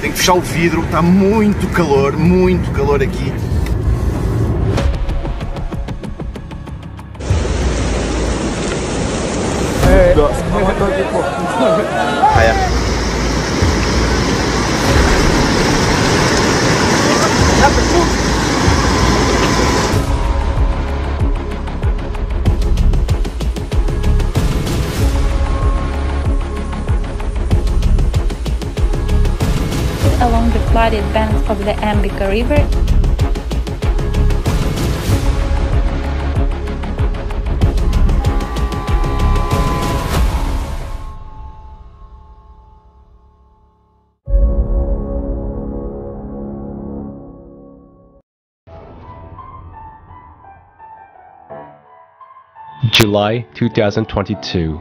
tenho que fechar o vidro, está muito calor aqui. Along the flooded banks of the Ambika River. July 2022.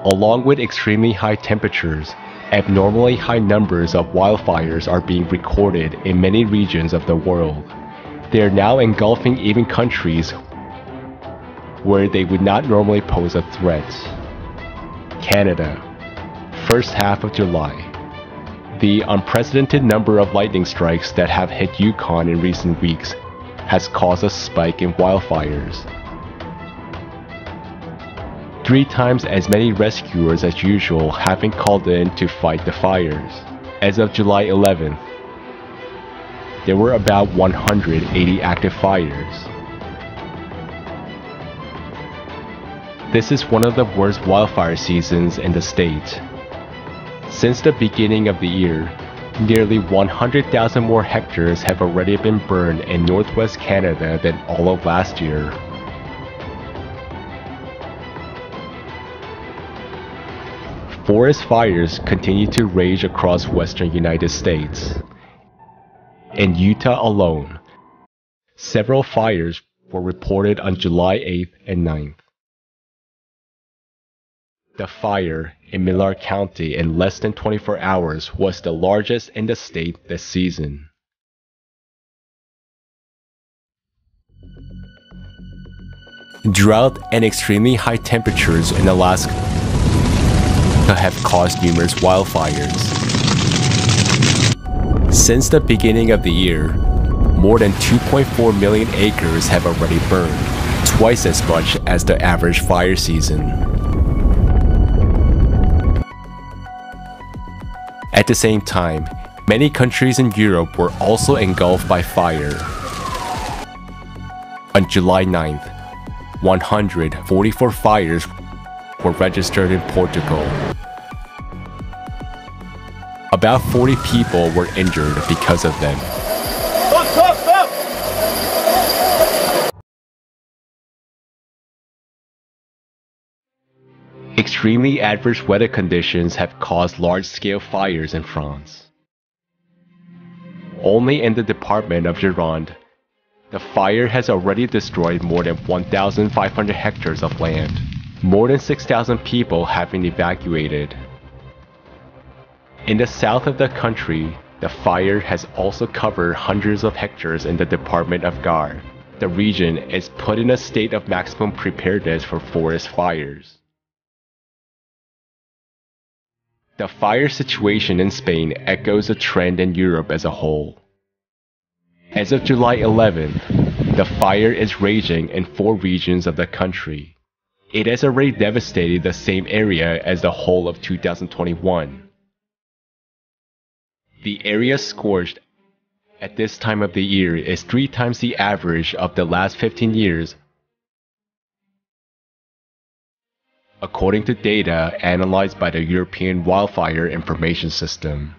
Along with extremely high temperatures, abnormally high numbers of wildfires are being recorded in many regions of the world. They are now engulfing even countries where they would not normally pose a threat. Canada, first half of July. The unprecedented number of lightning strikes that have hit Yukon in recent weeks has caused a spike in wildfires. 3 times as many rescuers as usual have been called in to fight the fires. As of July 11th, there were about 180 active fires. This is one of the worst wildfire seasons in the state. Since the beginning of the year, nearly 100,000 more hectares have already been burned in northwest Canada than all of last year. Forest fires continue to rage across western United States. In Utah alone, several fires were reported on July 8th and 9th. The fire in Miller County in less than 24 hours was the largest in the state this season. Drought and extremely high temperatures in Alaska have caused numerous wildfires. Since the beginning of the year, more than 2.4 million acres have already burned, twice as much as the average fire season. At the same time, many countries in Europe were also engulfed by fire. On July 9th, 144 fires were registered in Portugal. About 40 people were injured because of them. Stop! Extremely adverse weather conditions have caused large-scale fires in France. Only in the department of Gironde, the fire has already destroyed more than 1,500 hectares of land. More than 6,000 people have been evacuated. In the south of the country, the fire has also covered hundreds of hectares in the department of Gard. The region is put in a state of maximum preparedness for forest fires. The fire situation in Spain echoes a trend in Europe as a whole. As of July 11th, the fire is raging in 4 regions of the country. It has already devastated the same area as the whole of 2021. The area scorched at this time of the year is 3 times the average of the last 15 years, according to data analyzed by the European Wildfire Information System.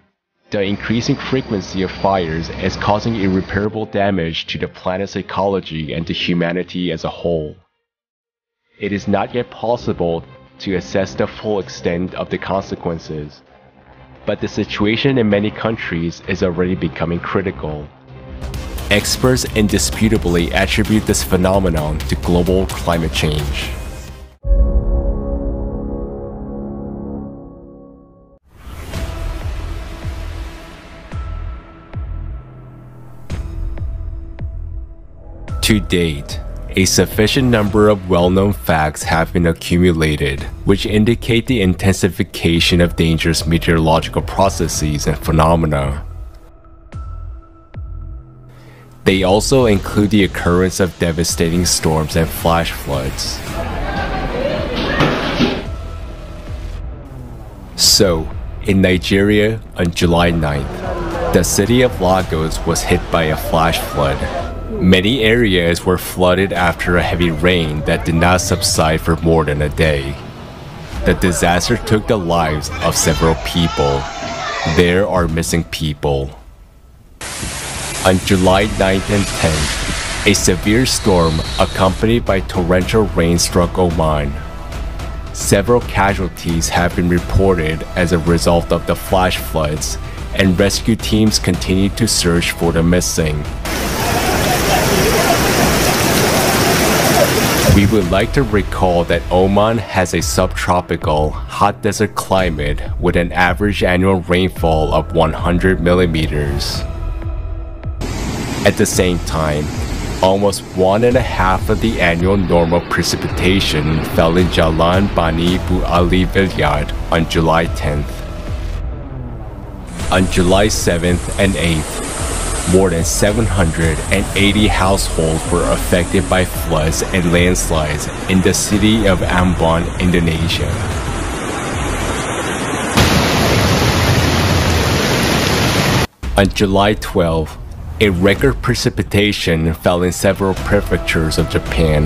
The increasing frequency of fires is causing irreparable damage to the planet's ecology and to humanity as a whole. It is not yet possible to assess the full extent of the consequences, but the situation in many countries is already becoming critical. Experts indisputably attribute this phenomenon to global climate change. To date, a sufficient number of well-known facts have been accumulated, which indicate the intensification of dangerous meteorological processes and phenomena. They also include the occurrence of devastating storms and flash floods. So, in Nigeria on July 9th, the city of Lagos was hit by a flash flood. Many areas were flooded after a heavy rain that did not subside for more than a day. The disaster took the lives of several people. There are missing people. On July 9th and 10th, a severe storm accompanied by torrential rain struck Oman. Several casualties have been reported as a result of the flash floods, and rescue teams continue to search for the missing. We would like to recall that Oman has a subtropical, hot desert climate with an average annual rainfall of 100 millimeters. At the same time, almost 1.5 of the annual normal precipitation fell in Jalan Bani Bu Ali Vilayat on July 10th. On July 7th and 8th, more than 780 households were affected by floods and landslides in the city of Ambon, Indonesia. On July 12th, a record precipitation fell in several prefectures of Japan.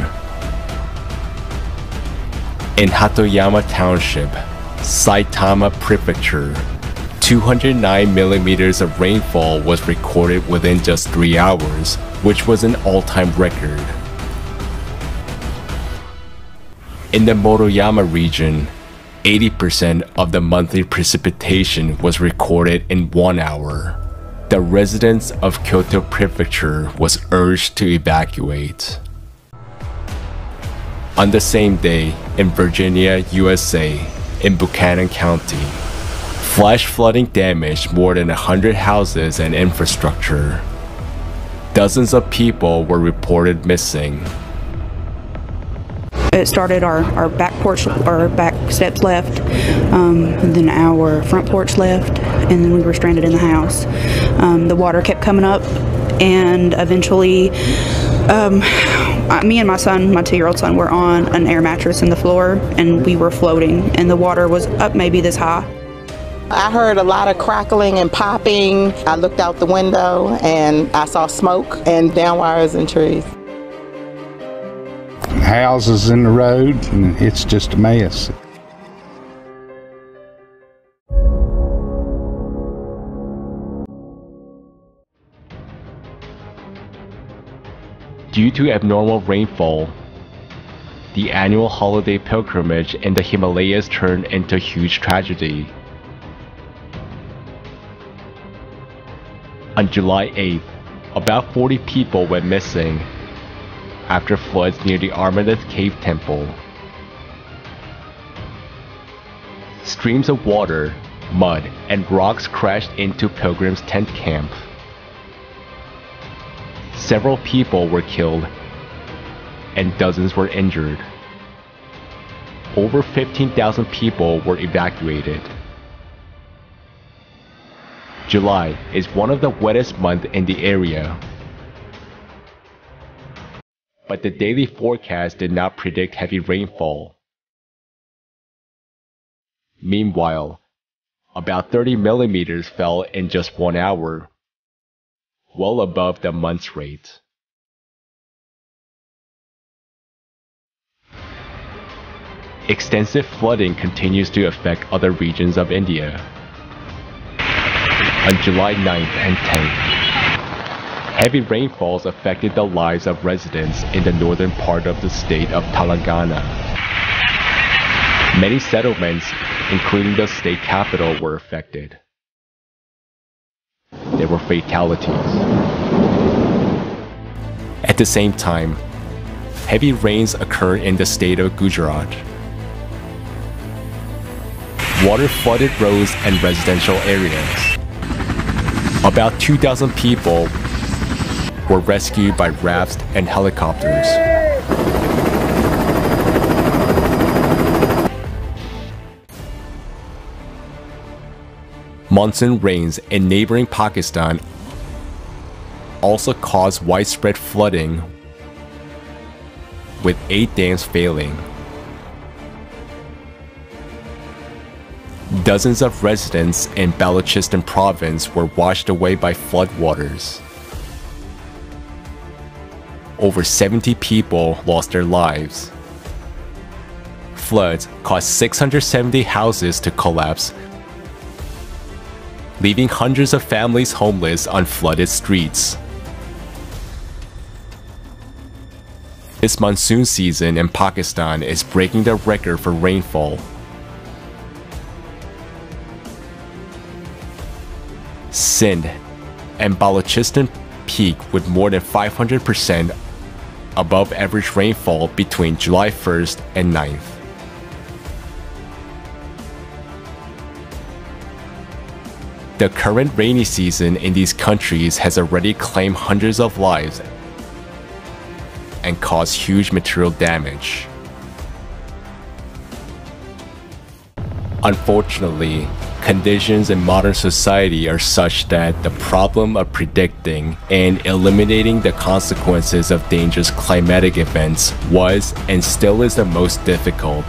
In Hatoyama Township, Saitama Prefecture, 209 millimeters of rainfall was recorded within just 3 hours, which was an all-time record. In the Moroyama region, 80% of the monthly precipitation was recorded in 1 hour. The residents of Kyoto Prefecture was urged to evacuate. On the same day, in Virginia, USA, in Buchanan County, flash flooding damaged more than 100 houses and infrastructure. Dozens of people were reported missing. It started our back porch, our back steps left, then our front porch left, and then we were stranded in the house. The water kept coming up, and eventually me and my son, my 2-year-old son, were on an air mattress in the floor, and we were floating, and the water was up maybe this high. I heard a lot of crackling and popping. I looked out the window and I saw smoke and down wires and trees. Houses in the road, and it's just a mess. Due to abnormal rainfall, the annual holiday pilgrimage in the Himalayas turned into a huge tragedy. On July 8th, about 40 people went missing after floods near the Amarnath cave temple. Streams of water, mud, and rocks crashed into pilgrims' tent camp. Several people were killed and dozens were injured. Over 15,000 people were evacuated. July is one of the wettest months in the area, but the daily forecast did not predict heavy rainfall. Meanwhile, about 30 millimeters fell in just 1 hour, well above the month's rate. Extensive flooding continues to affect other regions of India. On July 9th and 10th, heavy rainfalls affected the lives of residents in the northern part of the state of Telangana. Many settlements, including the state capital, were affected. There were fatalities. At the same time, heavy rains occurred in the state of Gujarat. Water flooded roads and residential areas. About 2,000 people were rescued by rafts and helicopters. Monsoon rains in neighboring Pakistan also caused widespread flooding, with 8 dams failing. Dozens of residents in Balochistan province were washed away by floodwaters. Over 70 people lost their lives. Floods caused 670 houses to collapse, leaving hundreds of families homeless on flooded streets. This monsoon season in Pakistan is breaking the record for rainfall. Sindh and Balochistan peak with more than 500% above average rainfall between July 1st and 9th. The current rainy season in these countries has already claimed hundreds of lives and caused huge material damage. Unfortunately, conditions in modern society are such that the problem of predicting and eliminating the consequences of dangerous climatic events was and still is the most difficult.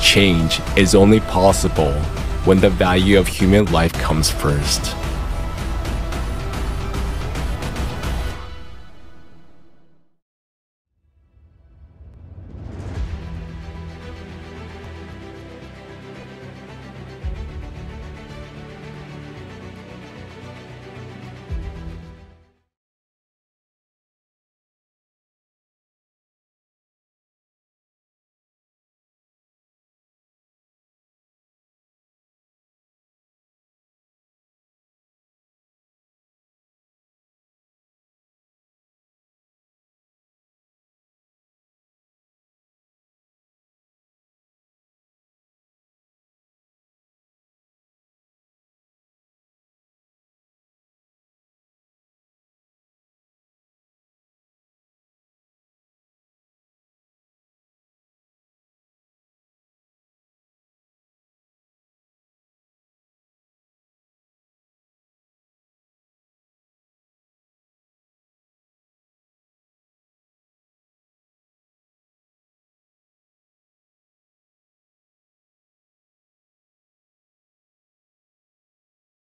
Change is only possible when the value of human life comes first.